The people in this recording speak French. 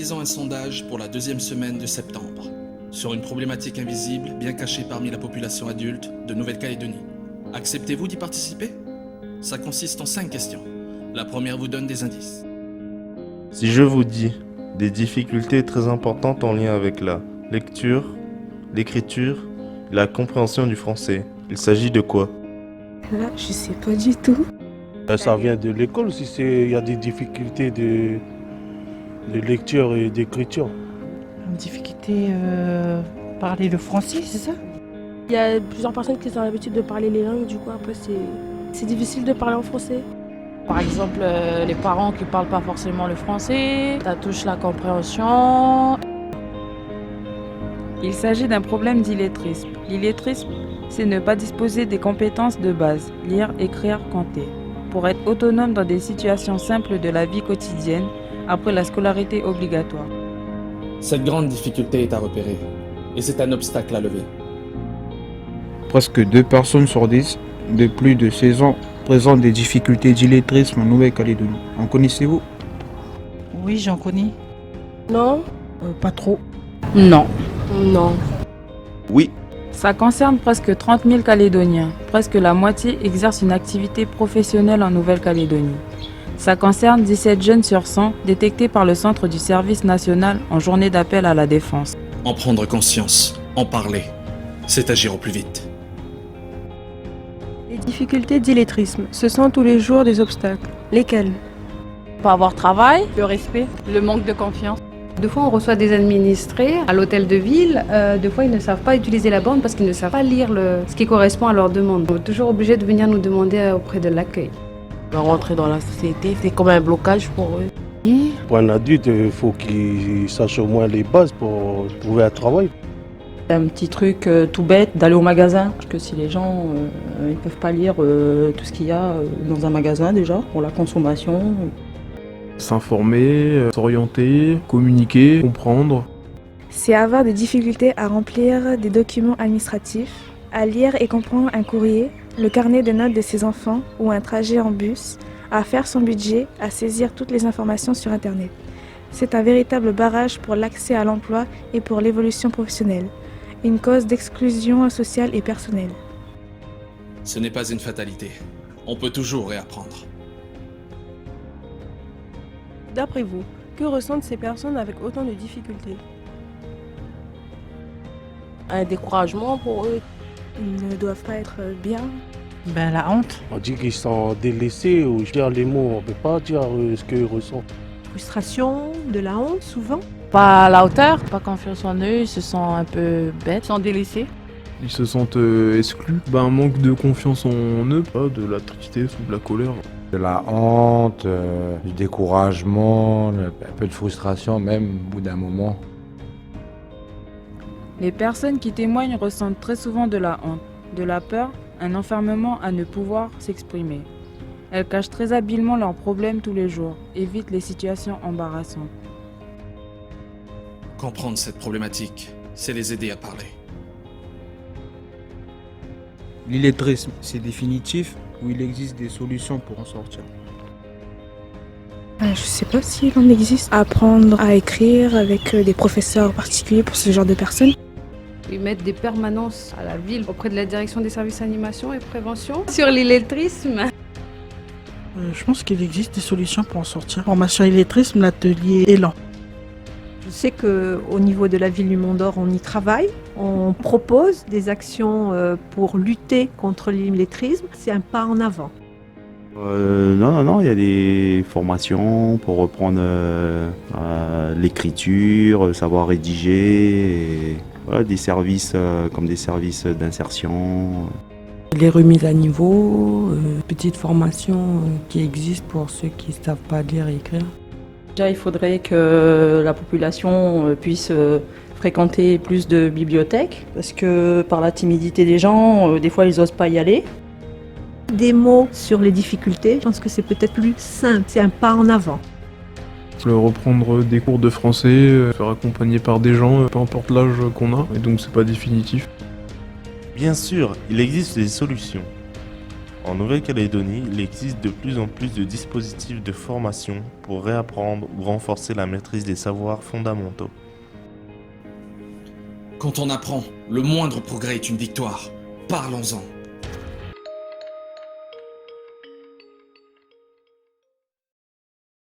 réalisons un sondage pour la deuxième semaine de septembre sur une problématique invisible bien cachée parmi la population adulte de Nouvelle-Calédonie. Acceptez-vous d'y participer? Ça consiste en 5 questions. La première vous donne des indices. Si je vous dis des difficultés très importantes en lien avec la lecture, l'écriture, la compréhension du français, il s'agit de quoi? Là, je sais pas du tout. Ça vient de l'école si il y a des difficultés de lecture et d'écriture. Une difficulté parler le français, c'est ça? Il y a plusieurs personnes qui ont l'habitude de parler les langues, du coup après c'est difficile de parler en français. Par exemple, les parents qui parlent pas forcément le français, ça touche la compréhension. Il s'agit d'un problème d'illettrisme. L'illettrisme, c'est ne pas disposer des compétences de base, lire, écrire, compter, pour être autonome dans des situations simples de la vie quotidienne après la scolarité obligatoire. Cette grande difficulté est à repérer et c'est un obstacle à lever. Presque 2 personnes sur 10 de plus de 16 ans présentent des difficultés d'illettrisme en Nouvelle-Calédonie. En connaissez-vous? Oui, j'en connais. Non? Pas trop. Non. Non. Oui. Ça concerne presque 30 000 Calédoniens. Presque la moitié exerce une activité professionnelle en Nouvelle-Calédonie. Ça concerne 17 jeunes sur 100 détectés par le Centre du service national en journée d'appel à la défense. En prendre conscience, en parler, c'est agir au plus vite. Les difficultés d'illettrisme, ce sont tous les jours des obstacles. Lesquels? Pas avoir travail, le respect, le manque de confiance. Deux fois, on reçoit des administrés à l'hôtel de ville. Deux fois, ils ne savent pas utiliser la borne parce qu'ils ne savent pas lire ce qui correspond à leur demande. On est toujours obligé de venir nous demander auprès de l'accueil. Rentrer dans la société, c'est comme un blocage pour eux. Pour un adulte, il faut qu'il sache au moins les bases pour trouver un travail. Un petit truc tout bête d'aller au magasin. Parce que si les gens ils peuvent pas lire tout ce qu'il y a dans un magasin déjà, pour la consommation. S'informer, s'orienter, communiquer, comprendre. C'est avoir des difficultés à remplir des documents administratifs, à lire et comprendre un courrier, le carnet de notes de ses enfants ou un trajet en bus, à faire son budget, à saisir toutes les informations sur Internet. C'est un véritable barrage pour l'accès à l'emploi et pour l'évolution professionnelle. Une cause d'exclusion sociale et personnelle. Ce n'est pas une fatalité. On peut toujours réapprendre. D'après vous, que ressentent ces personnes avec autant de difficultés? Un découragement pour eux. Ils ne doivent pas être bien. Ben la honte. On dit qu'ils sont délaissés ou dire les mots, on ne peut pas dire ce qu'ils ressentent. Frustration, de la honte souvent. Pas à la hauteur, pas confiance en eux, ils se sentent un peu bêtes, ils sont délaissés. Ils se sentent exclus. Un manque de confiance en eux, de la tristesse ou de la colère. De la honte, du découragement, un peu de frustration même au bout d'un moment. Les personnes qui témoignent ressentent très souvent de la honte, de la peur, un enfermement à ne pouvoir s'exprimer. Elles cachent très habilement leurs problèmes tous les jours, évitent les situations embarrassantes. Comprendre cette problématique, c'est les aider à parler. L'illettrisme, c'est définitif ou il existe des solutions pour en sortir? Je sais pas s'il en existe. Apprendre à écrire avec des professeurs particuliers pour ce genre de personnes. Ils mettent des permanences à la ville auprès de la direction des services animation et prévention sur l'illettrisme. Je pense qu'il existe des solutions pour en sortir. Formation illettrisme, l'atelier Élan. Je sais qu'au niveau de la ville du Mont-d'Or, on y travaille. On propose des actions pour lutter contre l'illettrisme. C'est un pas en avant. Non, il y a des formations pour reprendre l'écriture, savoir rédiger, et, voilà, des services comme des services d'insertion. Les remises à niveau, petites formations qui existent pour ceux qui ne savent pas lire et écrire. Déjà, il faudrait que la population puisse fréquenter plus de bibliothèques, parce que par la timidité des gens, des fois ils n'osent pas y aller. Des mots sur les difficultés, je pense que c'est peut-être plus simple, c'est un pas en avant. Reprendre des cours de français, faire accompagner par des gens, peu importe l'âge qu'on a, et donc c'est pas définitif. Bien sûr, il existe des solutions. En Nouvelle-Calédonie, il existe de plus en plus de dispositifs de formation pour réapprendre ou renforcer la maîtrise des savoirs fondamentaux. Quand on apprend, le moindre progrès est une victoire. Parlons-en.